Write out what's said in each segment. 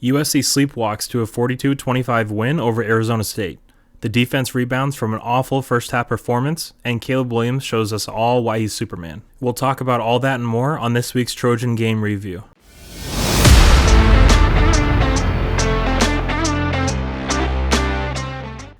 USC sleepwalks to a 42-25 win over Arizona State. The defense rebounds from an awful first-half performance, and Caleb Williams shows us all why he's Superman. We'll talk about all that and more on this week's Trojan Game Review.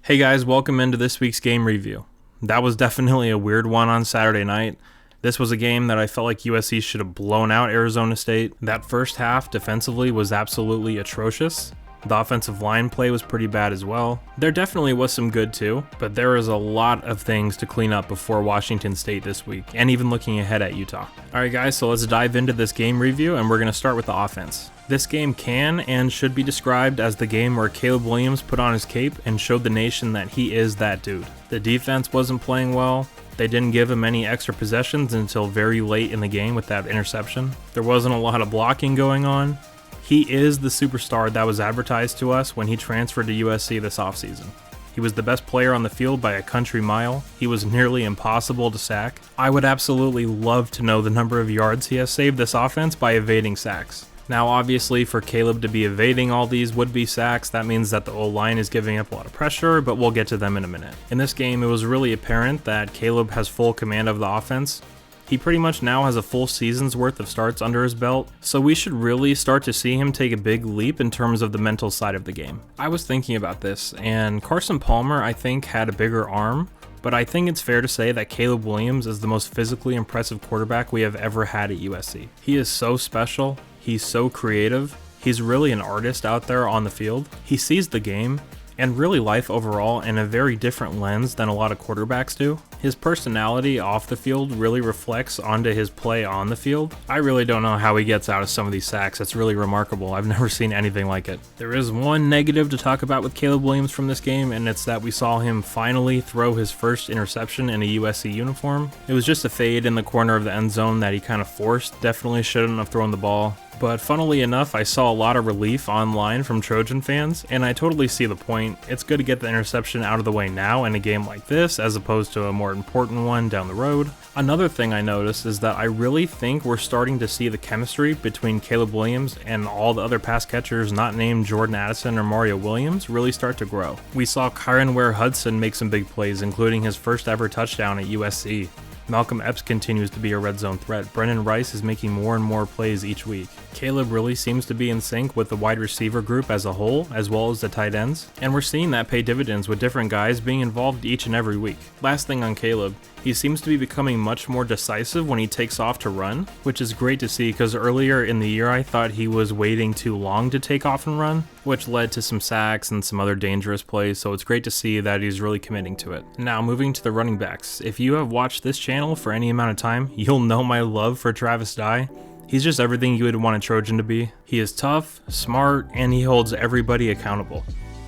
Hey guys, welcome into this week's game review. That was definitely a weird one on Saturday night. This was a game that I felt like USC should have blown out Arizona State. That first half defensively was absolutely atrocious. The offensive line play was pretty bad as well. There definitely was some good too, but there is a lot of things to clean up before Washington State this week, and even looking ahead at Utah. Alright guys, so let's dive into this game review, and we're going to start with the offense. This game can and should be described as the game where Caleb Williams put on his cape and showed the nation that he is that dude. The defense wasn't playing well. They didn't give him any extra possessions until very late in the game with that interception. There wasn't a lot of blocking going on. He is the superstar that was advertised to us when he transferred to USC this offseason. He was the best player on the field by a country mile. He was nearly impossible to sack. I would absolutely love to know the number of yards he has saved this offense by evading sacks. Now obviously for Caleb to be evading all these would-be sacks, that means that the O-line is giving up a lot of pressure, but we'll get to them in a minute. In this game, it was really apparent that Caleb has full command of the offense. He pretty much now has a full season's worth of starts under his belt, so we should really start to see him take a big leap in terms of the mental side of the game. I was thinking about this, and Carson Palmer I think had a bigger arm, but I think it's fair to say that Caleb Williams is the most physically impressive quarterback we have ever had at USC. He is so special, he's so creative, he's really an artist out there on the field. He sees the game, and really life overall, in a very different lens than a lot of quarterbacks do. His personality off the field really reflects onto his play on the field. I really don't know how he gets out of some of these sacks. It's really remarkable. I've never seen anything like it. There is one negative to talk about with Caleb Williams from this game, and it's that we saw him finally throw his first interception in a USC uniform. It was just a fade in the corner of the end zone that he kind of forced. Definitely shouldn't have thrown the ball. But funnily enough, I saw a lot of relief online from Trojan fans, and I totally see the point. It's good to get the interception out of the way now in a game like this, as opposed to a more important one down the road. Another thing I noticed is that I really think we're starting to see the chemistry between Caleb Williams and all the other pass catchers not named Jordan Addison or Mario Williams really start to grow. We saw Kyron Ware-Hudson make some big plays, including his first ever touchdown at USC. Malcolm Epps continues to be a red zone threat. Brennan Rice is making more and more plays each week. Caleb really seems to be in sync with the wide receiver group as a whole, as well as the tight ends, and we're seeing that pay dividends with different guys being involved each and every week. Last thing on Caleb, he seems to be becoming much more decisive when he takes off to run, which is great to see because earlier in the year I thought he was waiting too long to take off and run, which led to some sacks and some other dangerous plays, so it's great to see that he's really committing to it. Now moving to the running backs. If you have watched this channel for any amount of time, you'll know my love for Travis Dye. He's just everything you would want a Trojan to be. He is tough, smart, and he holds everybody accountable.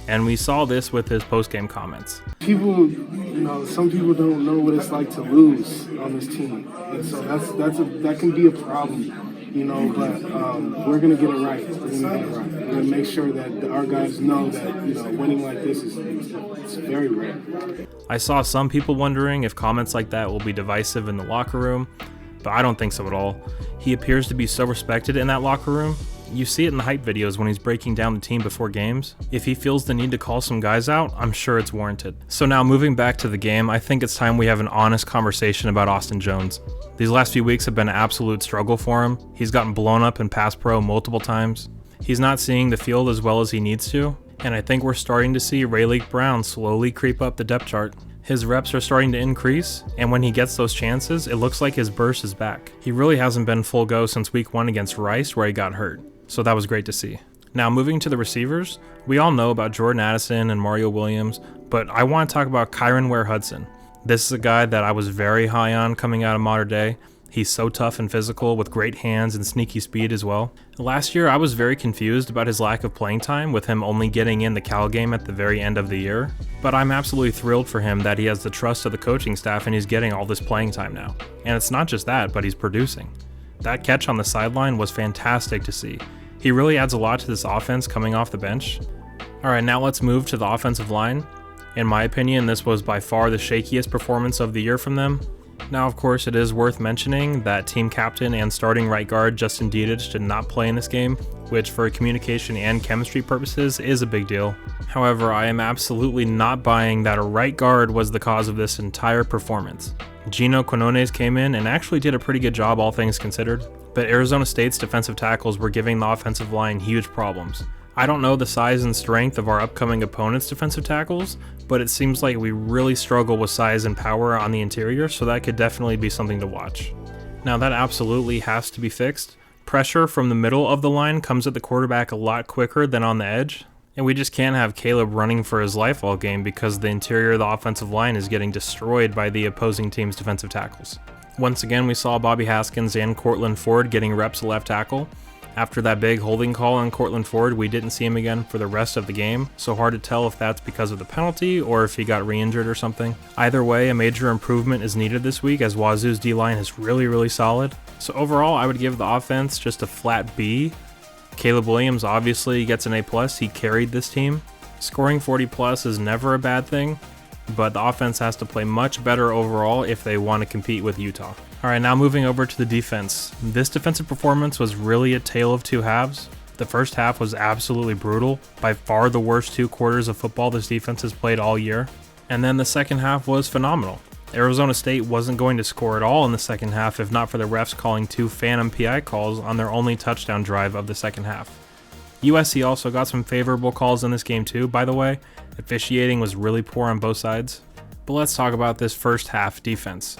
And we saw this with his post-game comments. Some people don't know what it's like to lose on this team. And so that can be a problem, but we're going to get it right. We're going to make sure that our guys know that, winning like this it's very rare. I saw some people wondering if comments like that will be divisive in the locker room, but I don't think so at all. He appears to be so respected in that locker room. You see it in the hype videos when he's breaking down the team before games. If he feels the need to call some guys out, I'm sure it's warranted. So now moving back to the game, I think it's time we have an honest conversation about Austin Jones. These last few weeks have been an absolute struggle for him. He's gotten blown up in pass pro multiple times. He's not seeing the field as well as he needs to, and I think we're starting to see Rayleigh Brown slowly creep up the depth chart. His reps are starting to increase, and when he gets those chances, it looks like his burst is back. He really hasn't been full go since week 1 against Rice where he got hurt, so that was great to see. Now moving to the receivers, we all know about Jordan Addison and Mario Williams, but I want to talk about Kyron Ware-Hudson. This is a guy that I was very high on coming out of Mater Dei. He's so tough and physical with great hands and sneaky speed as well. Last year, I was very confused about his lack of playing time with him only getting in the Cal game at the very end of the year, but I'm absolutely thrilled for him that he has the trust of the coaching staff and he's getting all this playing time now. And it's not just that, but he's producing. That catch on the sideline was fantastic to see. He really adds a lot to this offense coming off the bench. Alright, now let's move to the offensive line. In my opinion, this was by far the shakiest performance of the year from them. Now, of course, it is worth mentioning that team captain and starting right guard Justin Dietich did not play in this game, which for communication and chemistry purposes is a big deal. However, I am absolutely not buying that a right guard was the cause of this entire performance. Gino Quinones came in and actually did a pretty good job, all things considered, but Arizona State's defensive tackles were giving the offensive line huge problems. I don't know the size and strength of our upcoming opponent's defensive tackles, but it seems like we really struggle with size and power on the interior, so that could definitely be something to watch. Now that absolutely has to be fixed. Pressure from the middle of the line comes at the quarterback a lot quicker than on the edge, and we just can't have Caleb running for his life all game because the interior of the offensive line is getting destroyed by the opposing team's defensive tackles. Once again, we saw Bobby Haskins and Cortland Ford getting reps at left tackle. After that big holding call on Cortland Ford, we didn't see him again for the rest of the game, so hard to tell if that's because of the penalty or if he got re-injured or something. Either way, a major improvement is needed this week as Wazoo's D-line is really solid. So overall, I would give the offense just a flat B. Caleb Williams obviously gets an A+, he carried this team. Scoring 40+ is never a bad thing, but the offense has to play much better overall if they want to compete with Utah. Alright, now moving over to the defense. This defensive performance was really a tale of two halves. The first half was absolutely brutal, by far the worst 2 quarters of football this defense has played all year. And then the second half was phenomenal. Arizona State wasn't going to score at all in the second half if not for the refs calling 2 phantom PI calls on their only touchdown drive of the second half. USC also got some favorable calls in this game too, by the way. Officiating was really poor on both sides. But let's talk about this first half defense.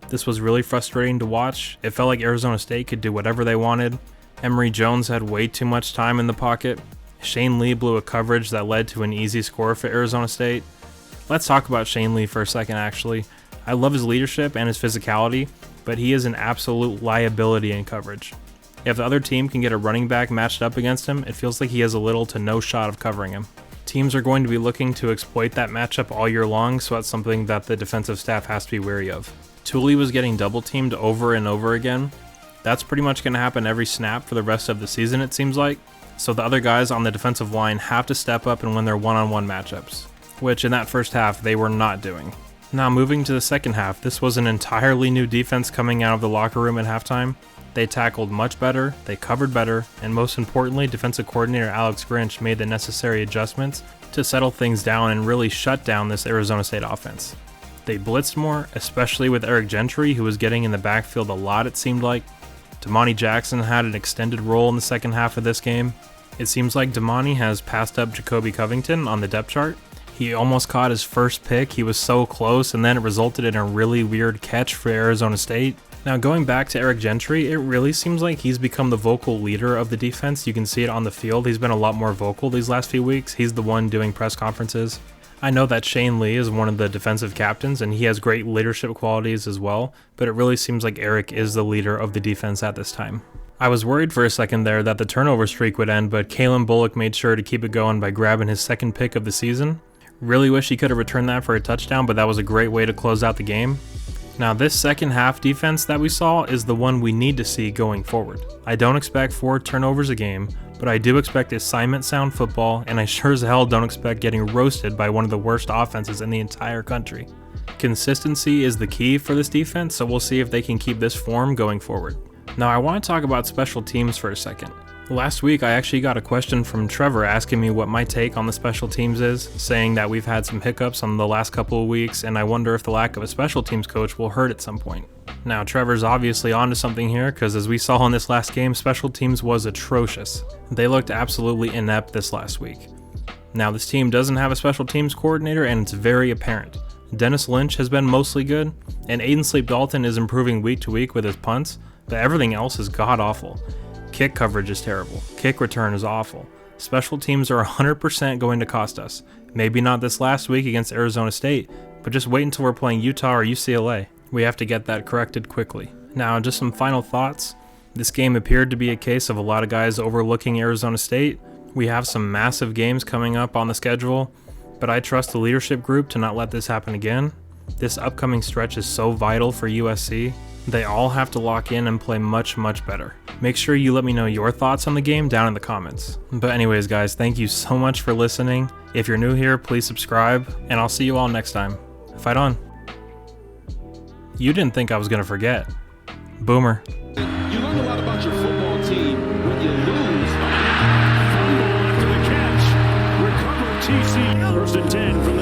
This was really frustrating to watch. It felt like Arizona State could do whatever they wanted. Emory Jones had way too much time in the pocket. Shane Lee blew a coverage that led to an easy score for Arizona State. Let's talk about Shane Lee for a second actually. I love his leadership and his physicality, but he is an absolute liability in coverage. If the other team can get a running back matched up against him, it feels like he has a little to no shot of covering him. Teams are going to be looking to exploit that matchup all year long, so that's something that the defensive staff has to be wary of. Thule was getting double teamed over and over again. That's pretty much going to happen every snap for the rest of the season, it seems like. So the other guys on the defensive line have to step up and win their one-on-one matchups, which in that first half they were not doing. Now moving to the second half, this was an entirely new defense coming out of the locker room at halftime. They tackled much better, they covered better, and most importantly, defensive coordinator Alex Grinch made the necessary adjustments to settle things down and really shut down this Arizona State offense. They blitzed more, especially with Eric Gentry, who was getting in the backfield a lot it seemed like. Damani Jackson had an extended role in the second half of this game. It seems like Damani has passed up Jacoby Covington on the depth chart. He almost caught his first pick, he was so close, and then it resulted in a really weird catch for Arizona State. Now going back to Eric Gentry, it really seems like he's become the vocal leader of the defense. You can see it on the field, he's been a lot more vocal these last few weeks. He's the one doing press conferences. I know that Shane Lee is one of the defensive captains and he has great leadership qualities as well, but it really seems like Eric is the leader of the defense at this time. I was worried for a second there that the turnover streak would end, but Kalen Bullock made sure to keep it going by grabbing his second pick of the season. Really wish he could have returned that for a touchdown, but that was a great way to close out the game. Now this second half defense that we saw is the one we need to see going forward. I don't expect 4 turnovers a game, but I do expect assignment sound football, and I sure as hell don't expect getting roasted by one of the worst offenses in the entire country. Consistency is the key for this defense, so we'll see if they can keep this form going forward. Now I want to talk about special teams for a second. Last week I actually got a question from Trevor asking me what my take on the special teams is, saying that we've had some hiccups on the last couple of weeks and I wonder if the lack of a special teams coach will hurt at some point. Now Trevor's obviously onto something here because as we saw in this last game, special teams was atrocious. They looked absolutely inept this last week. Now this team doesn't have a special teams coordinator and it's very apparent. Dennis Lynch has been mostly good, and Aiden Sleep Dalton is improving week to week with his punts, but everything else is god-awful. Kick coverage is terrible. Kick return is awful. Special teams are 100% going to cost us. Maybe not this last week against Arizona State, but just wait until we're playing Utah or UCLA. We have to get that corrected quickly. Now, just some final thoughts. This game appeared to be a case of a lot of guys overlooking Arizona State. We have some massive games coming up on the schedule, but I trust the leadership group to not let this happen again. This upcoming stretch is so vital for USC. They all have to lock in and play much better. Make sure you let me know your thoughts on the game down in the comments. But anyways guys, thank you so much for listening. If you're new here, please subscribe, and I'll see you all next time. Fight on! You didn't think I was going to forget. Boomer. You learn a lot about your football team when you lose. Fumble after the catch. Recover TC. First and 10 from